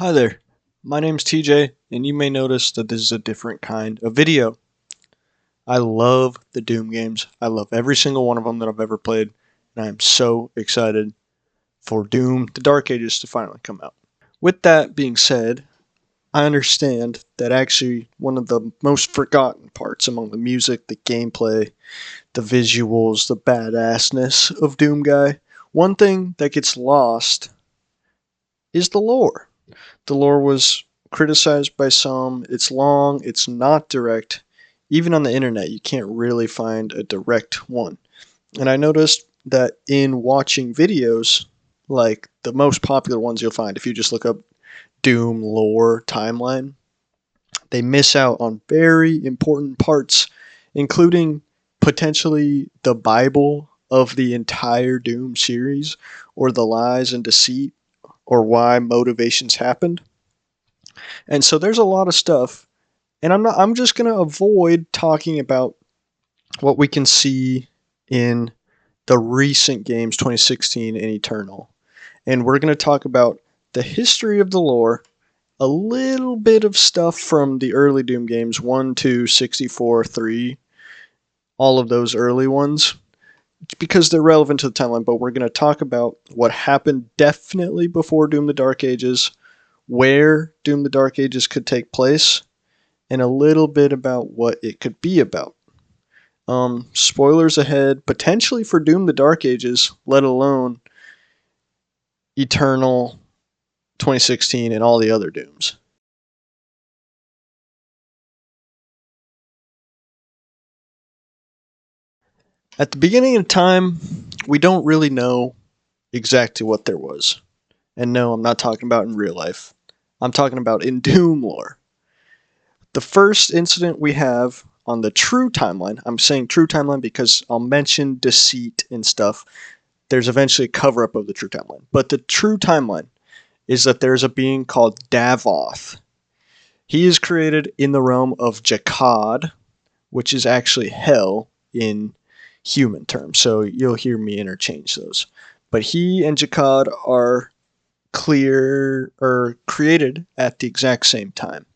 Hi there, my name's TJ, and you may notice that this is a different kind of video. I love the Doom games. I love every single one of them that I've ever played, and I am so excited for Doom the Dark Ages to finally come out. With that being said, I understand that actually one of the most forgotten parts among the music, the gameplay, the visuals, the badassness of Doom Guy, one thing that gets lost is the lore. The lore was criticized by some. It's long, it's not direct. Even on the internet, you can't really find a direct one. And I noticed that in watching videos, like the most popular ones you'll find, if you just look up Doom lore timeline, they miss out on very important parts, including potentially the Bible of the entire Doom series, or the lies and deceit, or why motivations happened. And so there's a lot of stuff, and I'm just going to avoid talking about what we can see in the recent games 2016 and Eternal. And we're going to talk about the history of the lore, a little bit of stuff from the early Doom games 1, 2, 64, 3, all of those early ones, because they're relevant to the timeline, but we're going to talk about what happened definitely before Doom the Dark Ages, where Doom the Dark Ages could take place, and a little bit about what it could be about. Spoilers ahead, potentially for Doom the Dark Ages, let alone Eternal, 2016, and all the other Dooms. At the beginning of time, we don't really know exactly what there was. And no, I'm not talking about in real life. I'm talking about in Doom lore. The first incident we have on the true timeline, I'm saying true timeline because I'll mention deceit and stuff. There's eventually a cover-up of the true timeline. But the true timeline is that there's a being called Davoth. He is created in the realm of Jakad, which is actually hell in human terms. So you'll hear me interchange those. But he and Jakad are created at the exact same time.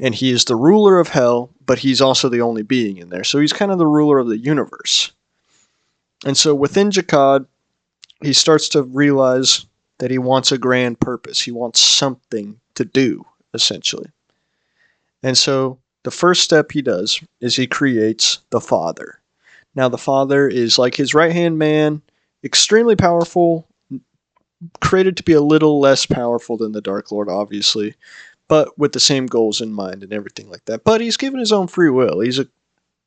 And he is the ruler of hell, but he's also the only being in there. So he's kind of the ruler of the universe. And so within Jakad, he starts to realize that he wants a grand purpose. He wants something to do, essentially. And so the first step he does is he creates the Father. Now the Father is like his right-hand man, extremely powerful, created to be a little less powerful than the Dark Lord, obviously, but with the same goals in mind and everything like that. But he's given his own free will. He's a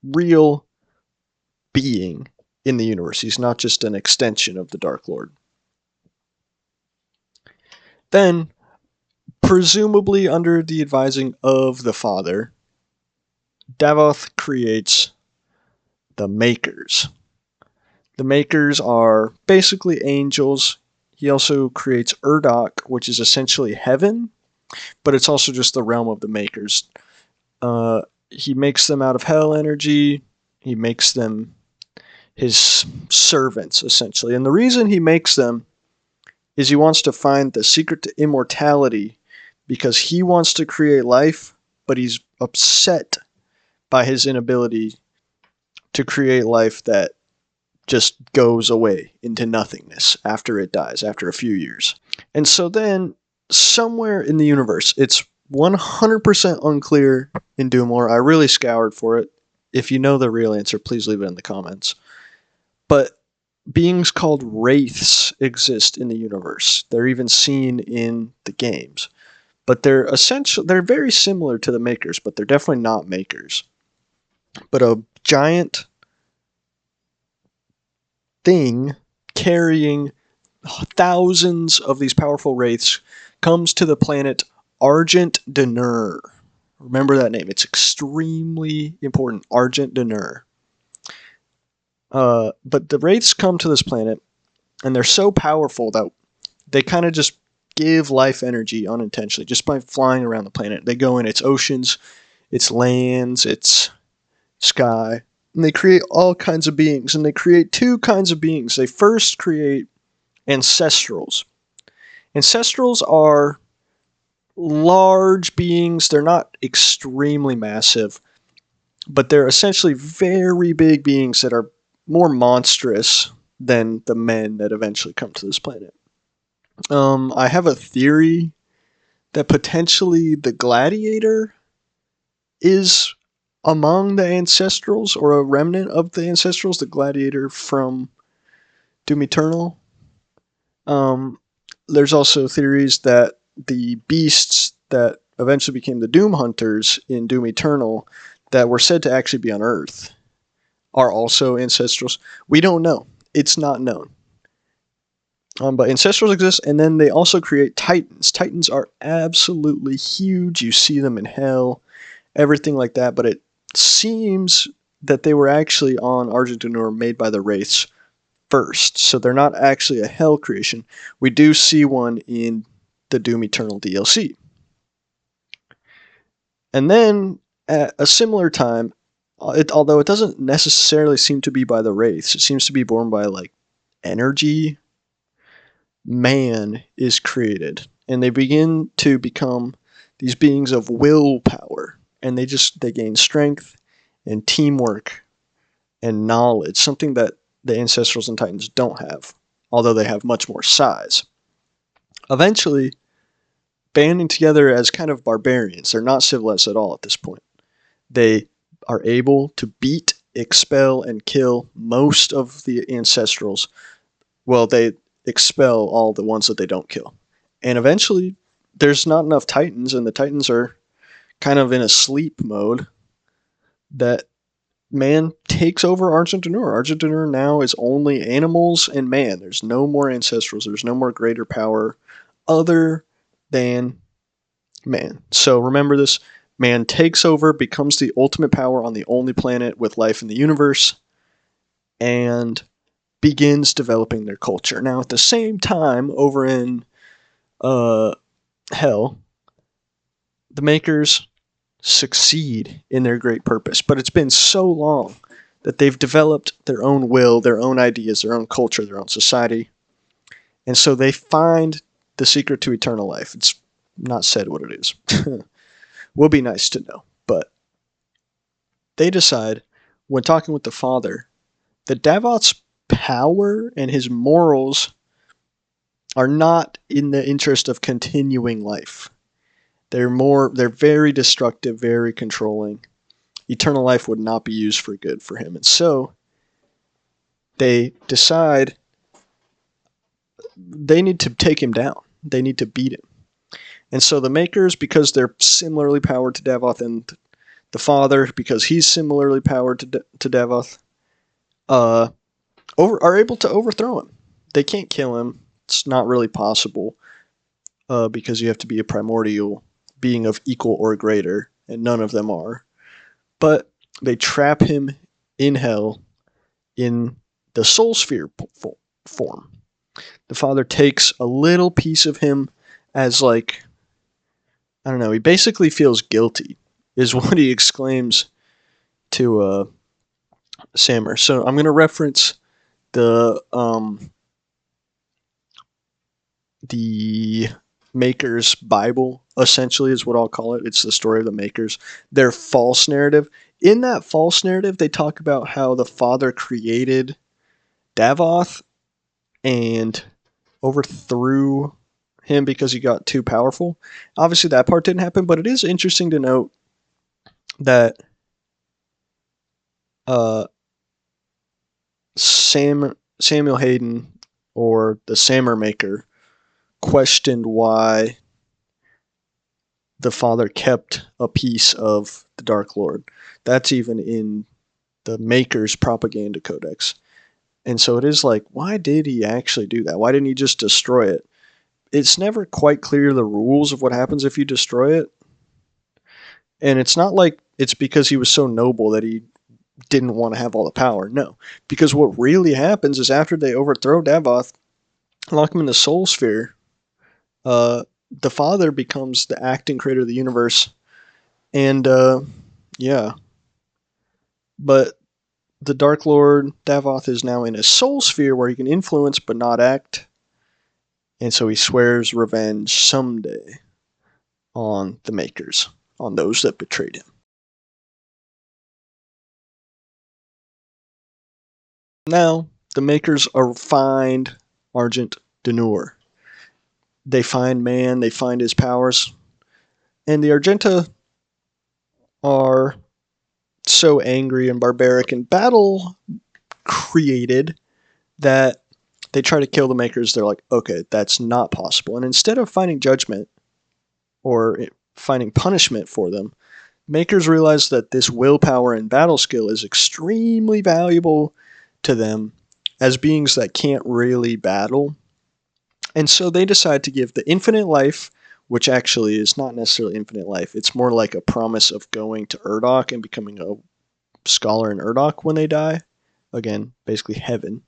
real being in the universe. He's not just an extension of the Dark Lord. Then, presumably under the advising of the Father, Davoth creates the Maykrs. The Maykrs are basically angels. He also creates Urdok, which is essentially heaven, but it's also just the realm of the Maykrs. He makes them out of hell energy. He makes them his servants, essentially. And the reason he makes them is he wants to find the secret to immortality, because he wants to create life, but he's upset by his inability to create life that just goes away into nothingness after it dies, after a few years. And so then, somewhere in the universe, it's 100% unclear in Doom lore. I really scoured for it. If you know the real answer, please leave it in the comments. But beings called wraiths exist in the universe. They're even seen in the games. But they're very similar to the Maykrs, but they're definitely not Maykrs. But a giant thing carrying thousands of these powerful wraiths comes to the planet Argent Denur. Remember that name. It's extremely important. Argent Denur. But the wraiths come to this planet, and they're so powerful that they kind of just give life energy unintentionally, just by flying around the planet. They go in its oceans, its lands, its sky, and they create all kinds of beings. And they create two kinds of beings. They first create ancestrals. Ancestrals are large beings. They're not extremely massive, but they're essentially very big beings that are more monstrous than the men that eventually come to this planet. I have a theory that potentially the gladiator is among the ancestrals or a remnant of the ancestrals, the gladiator from Doom Eternal. There's also theories that the beasts that eventually became the Doom Hunters in Doom Eternal that were said to actually be on Earth are also ancestrals. We don't know. It's not known. But ancestrals exist, and then they also create titans. Titans are absolutely huge. You see them in hell, everything like that. But it seems that they were actually on Argentinur made by the Wraiths first. So they're not actually a hell creation. We do see one in the Doom Eternal DLC. And then at a similar time, although it doesn't necessarily seem to be by the Wraiths, it seems to be born by like energy. Man is created, and they begin to become these beings of willpower, and they gain strength and teamwork and knowledge, something that the ancestrals and titans don't have, although they have much more size. Eventually, banding together as kind of barbarians, they're not civilized at all at this point. They are able to beat, expel, and kill most of the ancestrals. Well, they expel all the ones that they don't kill. And eventually, there's not enough titans, and the titans are kind of in a sleep mode that man takes over Argentinur. Argentinur now is only animals and man. There's no more ancestrals. There's no more greater power other than man. So remember this. Man takes over, becomes the ultimate power on the only planet with life in the universe, and begins developing their culture. Now, at the same time, over in Hell, the Maykrs succeed in their great purpose, but it's been so long that they've developed their own will, their own ideas, their own culture, their own society, and so they find the secret to eternal life. It's not said what it is. Will be nice to know, but they decide, when talking with the Father, that Davoth's power and his morals are not in the interest of continuing life. They're very destructive, very controlling. Eternal life would not be used for good for him. And so they decide they need to take him down. They need to beat him. And so the Maykrs, because they're similarly powered to Davoth, and the Father, because he's similarly powered to Davoth, are able to overthrow him. They can't kill him. It's not really possible because you have to be a primordial being of equal or greater, and none of them are. But they trap him in hell in the soul sphere form. The Father takes a little piece of him as like, I don't know, he basically feels guilty, is what he exclaims to Sammer. So I'm going to reference the Maykrs Bible, essentially, is what I'll call it. It's the story of the Maykrs. Their false narrative. In that false narrative, they talk about how the Father created Davoth and overthrew him because he got too powerful. Obviously, that part didn't happen, but it is interesting to note that Samuel Hayden, or the Sammer Maker, questioned why the Father kept a piece of the Dark Lord. That's even in the Maker's propaganda codex. And so it is like, why did he actually do that? Why didn't he just destroy it? It's never quite clear the rules of what happens if you destroy it. And it's not like it's because he was so noble that he didn't want to have all the power. No. Because what really happens is after they overthrow Davoth, lock him in the soul sphere, the Father becomes the acting creator of the universe. And, yeah. But the Dark Lord, Davoth, is now in a soul sphere where he can influence but not act. And so he swears revenge someday on the Maykrs, on those that betrayed him. Now, the Maykrs find Argent Denur. They find man, they find his powers, and the Argenta are so angry and barbaric and battle created that they try to kill the Maykrs. They're like, okay, that's not possible. And instead of finding judgment or finding punishment for them, Maykrs realize that this willpower and battle skill is extremely valuable to them as beings that can't really battle. And so they decide to give the infinite life, which actually is not necessarily infinite life. It's more like a promise of going to Urdok and becoming a scholar in Urdok when they die. Again, basically heaven.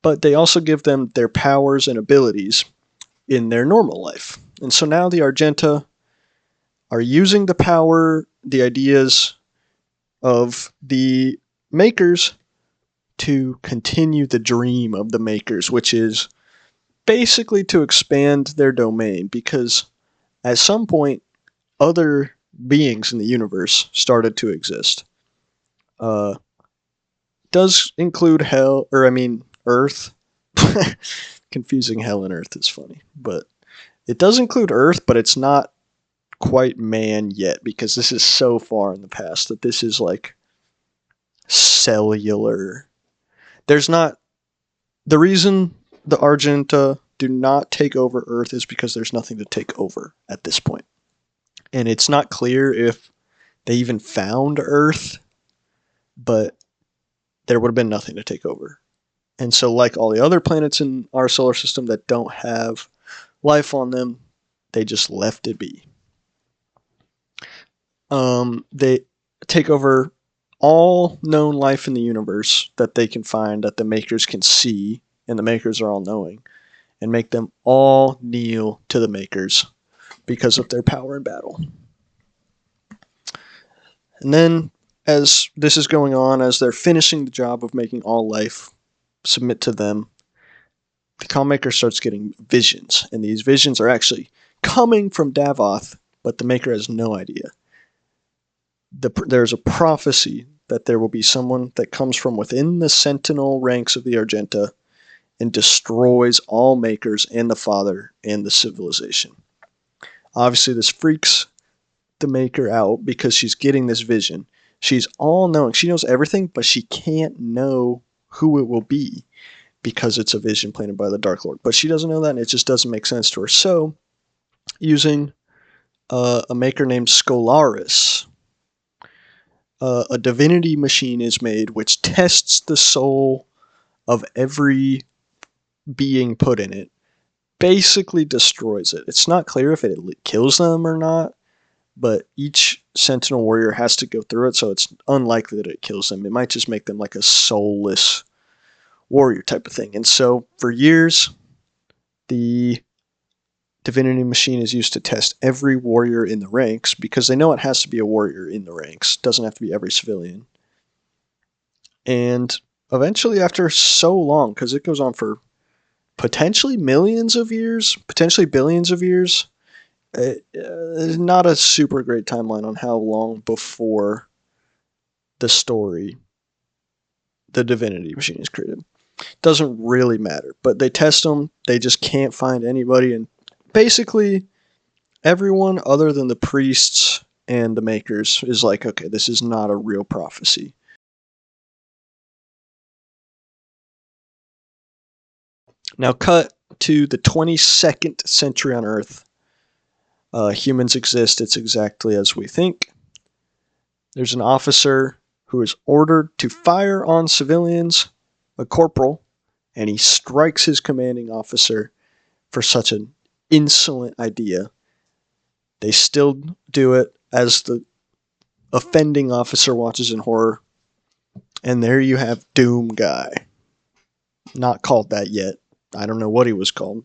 But they also give them their powers and abilities in their normal life. And so now the Argenta are using the power, the ideas of the Maykrs to continue the dream of the Maykrs, which is basically to expand their domain, because at some point other beings in the universe started to exist. Does include Earth. Confusing hell and Earth is funny, but it does include Earth, but it's not quite man yet, because this is so far in the past that this is like cellular. There's not the reason the Argenta do not take over Earth is because there's nothing to take over at this point. And it's not clear if they even found Earth, but there would have been nothing to take over. And so, like all the other planets in our solar system that don't have life on them, they just left it be. They take over all known life in the universe that they can find, that the Maykrs can see, and the Maykrs are all knowing, and make them all kneel to the Maykrs because of their power in battle. And then, as this is going on, as they're finishing the job of making all life submit to them, the Calm-Maker starts getting visions, and these visions are actually coming from Davoth, but the Maker has no idea. There's a prophecy that there will be someone that comes from within the Sentinel ranks of the Argenta and destroys all Maykrs and the Father and the civilization. Obviously, this freaks the Maker out because she's getting this vision. She's all-knowing. She knows everything, but she can't know who it will be because it's a vision planted by the Dark Lord. But she doesn't know that, and it just doesn't make sense to her. So, using a Maker named Scholaris, a divinity machine is made which tests the soul of every being put in it, basically destroys it. It's not clear if it kills them or not, but each Sentinel warrior has to go through it, so it's unlikely that it kills them. It might just make them like a soulless warrior type of thing. And so for years, the divinity machine is used to test every warrior in the ranks, because they know it has to be a warrior in the ranks. It doesn't have to be every civilian. And eventually, after so long, because it goes on for potentially millions of years, potentially billions of years, there's not a super great timeline on how long before the story the divinity machine is created. Doesn't really matter, but they test them. They just can't find anybody, and basically everyone other than the priests and the Maykrs is like, okay, this is not a real prophecy. Now cut to the 22nd century on Earth. Humans exist. It's exactly as we think. There's an officer who is ordered to fire on civilians, a corporal, and he strikes his commanding officer for such an insolent idea. They still do it as the offending officer watches in horror. And there you have Doom Guy. Not called that yet. I don't know what he was called.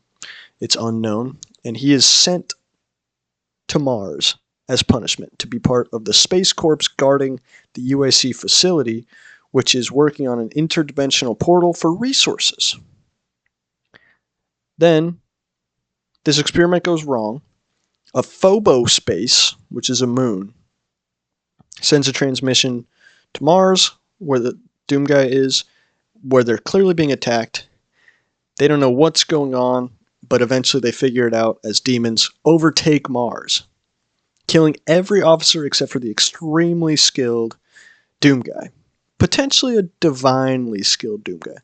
It's unknown. And he is sent to Mars as punishment to be part of the Space Corps guarding the UAC facility, which is working on an interdimensional portal for resources. Then, this experiment goes wrong. A Phobos base, which is a moon, sends a transmission to Mars, where the Doom Guy is, where they're clearly being attacked. They don't know what's going on, but eventually they figure it out as demons overtake Mars, killing every officer except for the extremely skilled Doom Guy. Potentially a divinely skilled Doom Guy.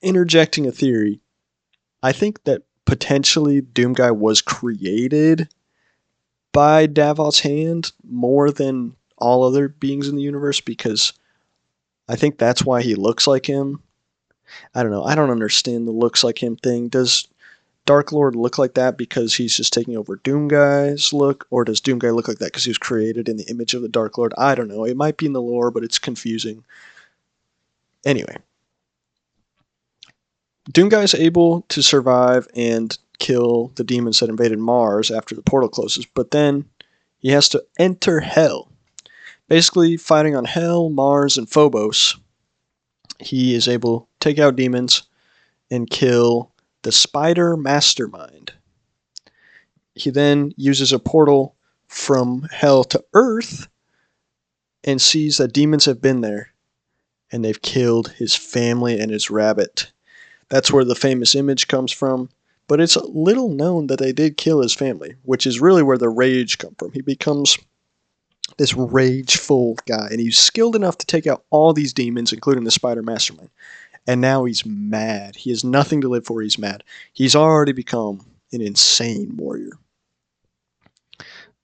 Interjecting a theory, I think that potentially Doom Guy was created by Davoth's hand more than all other beings in the universe, because I think that's why he looks like him. I don't know. I don't understand the looks like him thing. Does Dark Lord look like that because he's just taking over Doom Guy's look, or does Doom Guy look like that because he was created in the image of the Dark Lord? I don't know. It might be in the lore, but it's confusing. Anyway, Doom Guy is able to survive and kill the demons that invaded Mars after the portal closes, but then he has to enter Hell. Basically, fighting on Hell, Mars, and Phobos, he is able to take out demons and kill the Spider Mastermind. He then uses a portal from Hell to Earth and sees that demons have been there and they've killed his family and his rabbit. That's where the famous image comes from, but it's little known that they did kill his family, which is really where the rage comes from. He becomes this rageful guy, and he's skilled enough to take out all these demons, including the Spider Mastermind. And now he's mad. He has nothing to live for. He's mad. He's already become an insane warrior.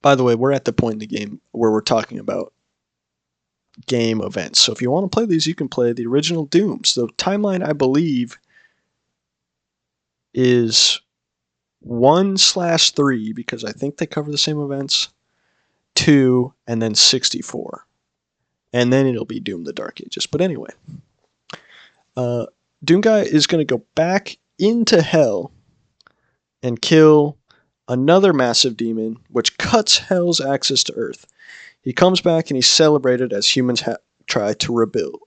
By the way, we're at the point in the game where we're talking about game events. So if you want to play these, you can play the original Dooms. The timeline, I believe, is 1/3, because I think they cover the same events, 2, and then 64. And then it'll be Doom the Dark Ages. But anyway, Doom Guy is going to go back into Hell and kill another massive demon, which cuts Hell's access to Earth. He comes back and he's celebrated as humans try to rebuild.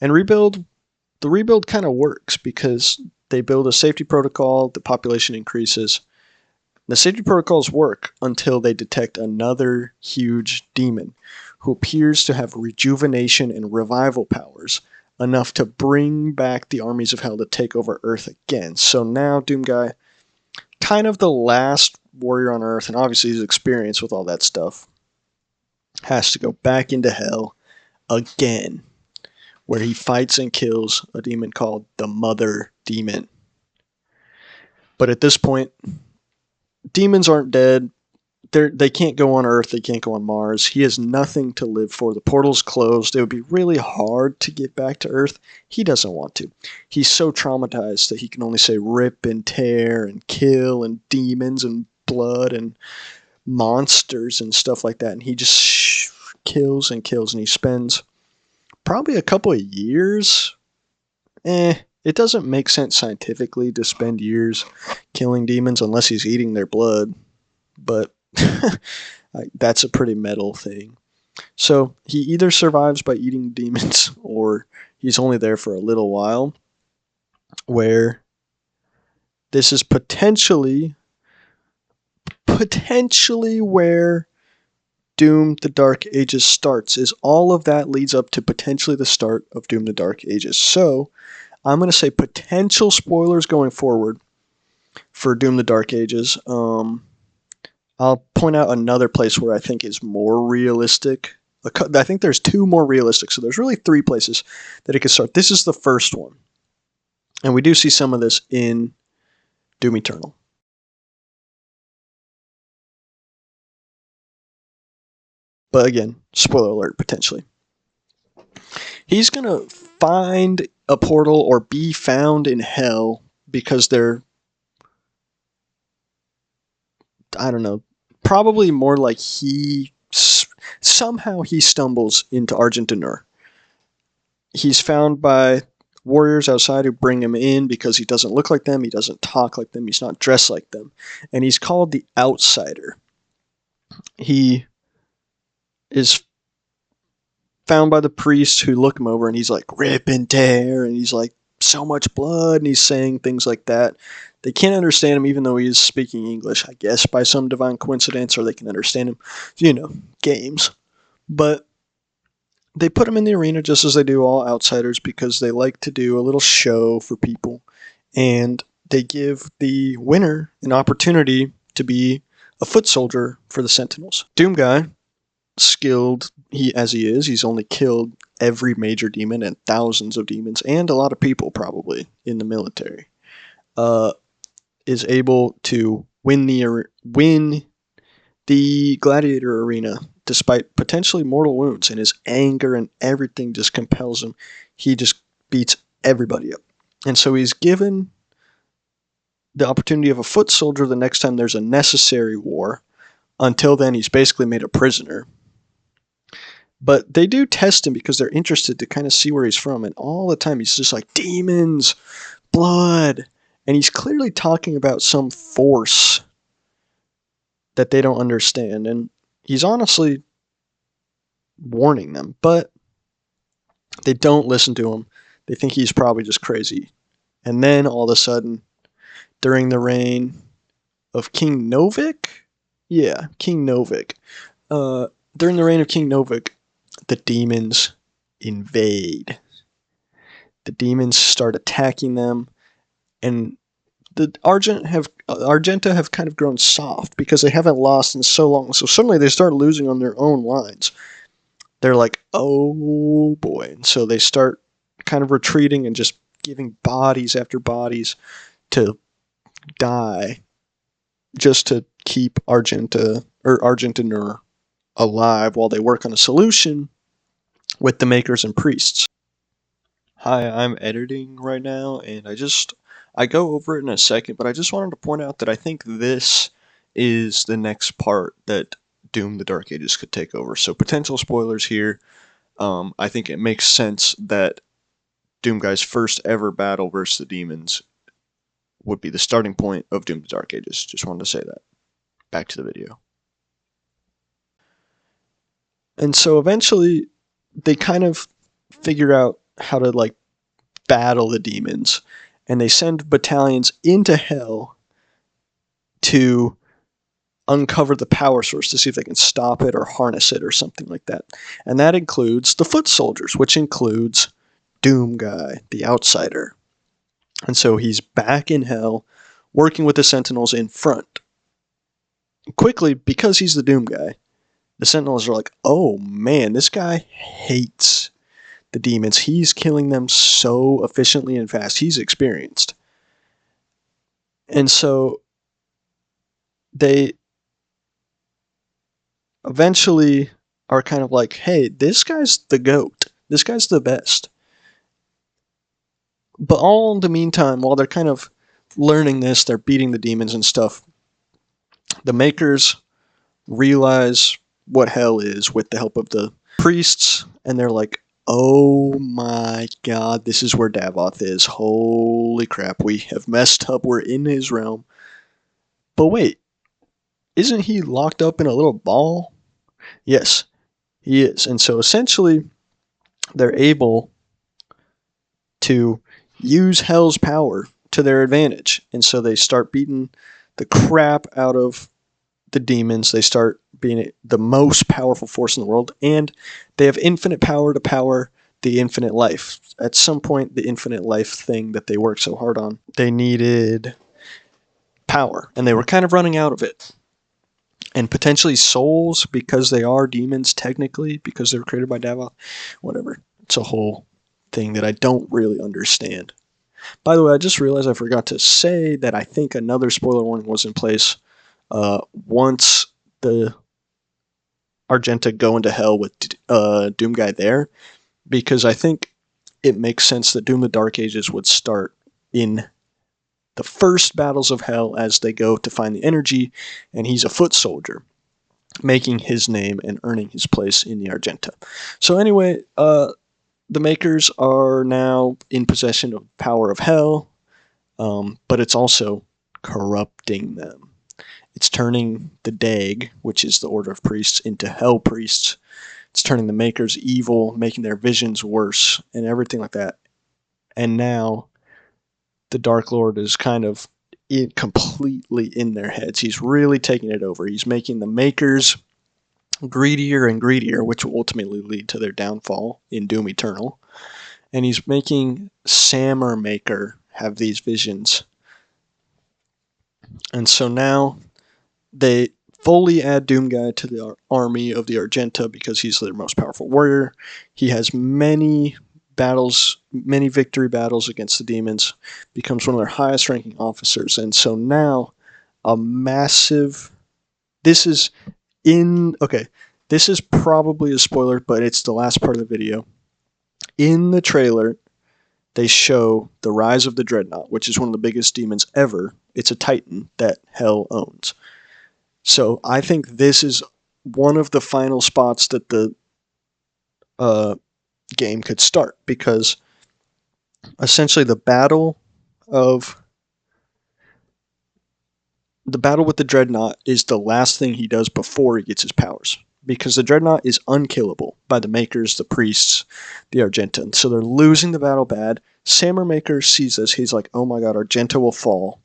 And the rebuild kind of works because they build a safety protocol, the population increases. The safety protocols work until they detect another huge demon who appears to have rejuvenation and revival powers, enough to bring back the armies of Hell to take over Earth again. So now Doom Guy, kind of the last warrior on Earth, and obviously his experience with all that stuff, has to go back into Hell again, where he fights and kills a demon called the Mother Demon. But at this point, demons aren't dead. They can't go on Earth. They can't go on Mars. He has nothing to live for. The portal's closed. It would be really hard to get back to Earth. He doesn't want to. He's so traumatized that he can only say rip and tear and kill and demons and blood and monsters and stuff like that. And he just kills and kills. And he spends probably a couple of years. It doesn't make sense scientifically to spend years killing demons unless he's eating their blood. But that's a pretty metal thing. So he either survives by eating demons or he's only there for a little while, where this is potentially where Doom the Dark Ages starts. Is all of that leads up to potentially the start of Doom the Dark Ages. So I'm going to say potential spoilers going forward for Doom the Dark Ages. I'll point out another place where I think is more realistic. I think there's 2 more realistic, so there's really 3 places that it could start. This is the first one. And we do see some of this in Doom Eternal. But again, spoiler alert, potentially. He's going to find a portal or be found in Hell because they're, I don't know, probably more like somehow he stumbles into Argentinur. He's found by warriors outside who bring him in because he doesn't look like them, he doesn't talk like them, he's not dressed like them. And he's called the Outsider. He is found by the priests who look him over and he's like, rip and tear, and he's like, so much blood, and he's saying things like that They can't understand him even though he is speaking English, I guess, by some divine coincidence, or they can understand him. You know, games. But they put him in the arena just as they do all outsiders because they like to do a little show for people. And they give the winner an opportunity to be a foot soldier for the Sentinels. Doom Guy, skilled as he is, he's only killed every major demon and thousands of demons and a lot of people probably in the military. Is able to win the gladiator arena despite potentially mortal wounds, and his anger and everything just compels him. He just beats everybody up. And so he's given the opportunity of a foot soldier the next time there's a necessary war. Until then, he's basically made a prisoner. But they do test him because they're interested to kind of see where he's from, and all the time he's just like, demons, blood, and he's clearly talking about some force that they don't understand, and he's honestly warning them, but they don't listen to him. They think he's probably just crazy. And then all of a sudden, during the reign of King Novik? Yeah, King Novik. During the reign of King Novik, the demons invade. The demons start attacking them, and the Argenta have kind of grown soft because they haven't lost in so long. So suddenly they start losing on their own lines. They're like, oh boy. And so they start kind of retreating and just giving bodies after bodies to die just to keep Argentinur alive while they work on a solution with the Maykrs and priests. Hi, I'm editing right now, and I go over it in a second, but I just wanted to point out that I think this is the next part that Doom the Dark Ages could take over. So potential spoilers here. I think it makes sense that Doom Guy's first ever battle versus the demons would be the starting point of Doom the Dark Ages. Just wanted to say that. Back to the video. And so eventually they kind of figure out how to like battle the demons, and they send battalions into hell to uncover the power source to see if they can stop it or harness it or something like that. And that includes the foot soldiers, which includes Doom Guy, the outsider. And so he's back in hell working with the Sentinels in front. Quickly, because he's the Doom Guy, the Sentinels are like, oh man, this guy hates the demons. He's killing them so efficiently and fast. He's experienced. And so they eventually are kind of like, hey, this guy's the GOAT. This guy's the best. But all in the meantime, while they're kind of learning this, they're beating the demons and stuff, the Maykrs realize what hell is with the help of the priests, and they're like, oh my god, this is where Davoth is. Holy crap, we have messed up. We're in his realm. But wait, isn't he locked up in a little ball? Yes, he is. And so essentially, they're able to use hell's power to their advantage. And so they start beating the crap out of the demons. They start being the most powerful force in the world, and they have infinite power to power the infinite life. At some point, the infinite life thing that they worked so hard on, they needed power, and they were kind of running out of it. And potentially souls, because they are demons technically, because they were created by Davoth. Whatever. It's a whole thing that I don't really understand. By the way, I just realized I forgot to say that I think another spoiler warning was in place once the Argenta go into hell with Doom Guy there, because I think it makes sense that Doom the Dark Ages would start in the first battles of hell as they go to find the energy, and he's a foot soldier, making his name and earning his place in the Argenta. So anyway, the Maykrs are now in possession of power of hell, but it's also corrupting them. It's turning the Dag, which is the order of priests, into hell priests. It's turning the Maykrs evil, making their visions worse, and everything like that. And now the Dark Lord is kind of completely in their heads. He's really taking it over. He's making the Maykrs greedier and greedier, which will ultimately lead to their downfall in Doom Eternal. And he's making Sam or Maker have these visions. And so now they fully add Doomguy to the army of the Argenta because he's their most powerful warrior. He has many battles, many victory battles against the demons, becomes one of their highest ranking officers. And so now a massive... This is probably a spoiler, but it's the last part of the video. In the trailer, they show the rise of the Dreadnought, which is one of the biggest demons ever. It's a Titan that Hell owns. So I think this is one of the final spots that the game could start, because essentially the battle with the Dreadnought is the last thing he does before he gets his powers, because the Dreadnought is unkillable by the Maykrs, the priests, the Argenta. So they're losing the battle bad. Samur Maker sees this. He's like, oh my god, Argenta will fall.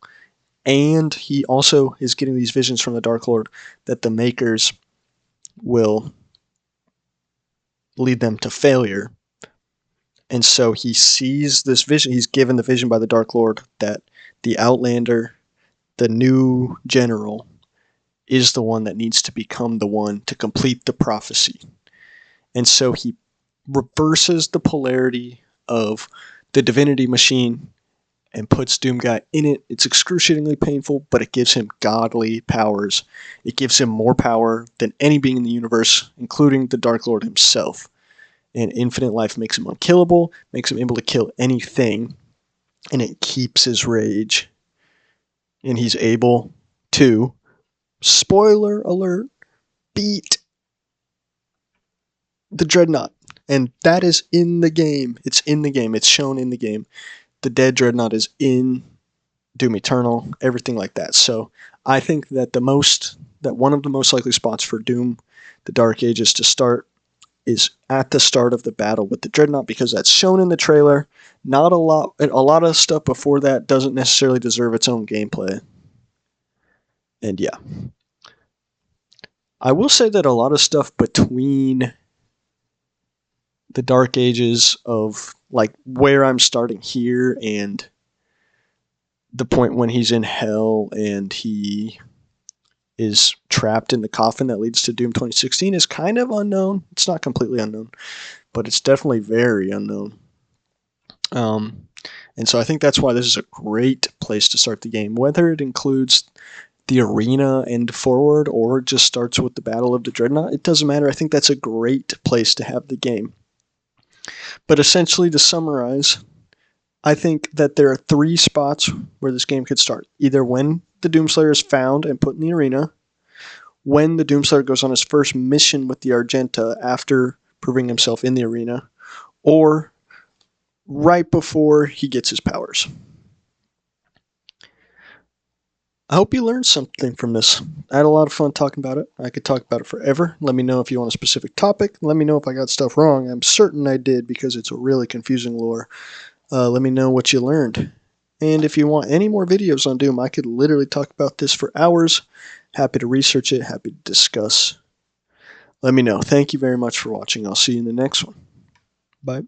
And he also is getting these visions from the Dark Lord that the Maykrs will lead them to failure. And so he sees this vision. He's given the vision by the Dark Lord that the Outlander, the new general, is the one that needs to become the one to complete the prophecy. And so he reverses the polarity of the divinity machine and puts Doomguy in it. It's excruciatingly painful, but it gives him godly powers. It gives him more power than any being in the universe, including the Dark Lord himself. And infinite life makes him unkillable, makes him able to kill anything, and it keeps his rage. And he's able to, spoiler alert, beat the Dreadnought. And that is in the game. It's in the game. It's shown in the game. The dead Dreadnought is in Doom Eternal, everything like that. So I think that one of the most likely spots for Doom, the Dark Ages, to start is at the start of the battle with the Dreadnought, because that's shown in the trailer. Not a lot of stuff before that doesn't necessarily deserve its own gameplay. And yeah. I will say that a lot of stuff between the Dark Ages of like where I'm starting here and the point when he's in hell and he is trapped in the coffin that leads to Doom 2016 is kind of unknown. It's not completely unknown, but it's definitely very unknown. And so I think that's why this is a great place to start the game, whether it includes the arena and forward or just starts with the Battle of the Dreadnought. It doesn't matter. I think that's a great place to have the game. But essentially, to summarize, I think that there are 3 spots where this game could start. Either when the Doomslayer is found and put in the arena, when the Doomslayer goes on his first mission with the Argenta after proving himself in the arena, or right before he gets his powers. I hope you learned something from this. I had a lot of fun talking about it. I could talk about it forever. Let me know if you want a specific topic. Let me know if I got stuff wrong. I'm certain I did, because it's a really confusing lore. Let me know what you learned. And if you want any more videos on Doom, I could literally talk about this for hours. Happy to research it. Happy to discuss. Let me know. Thank you very much for watching. I'll see you in the next one. Bye.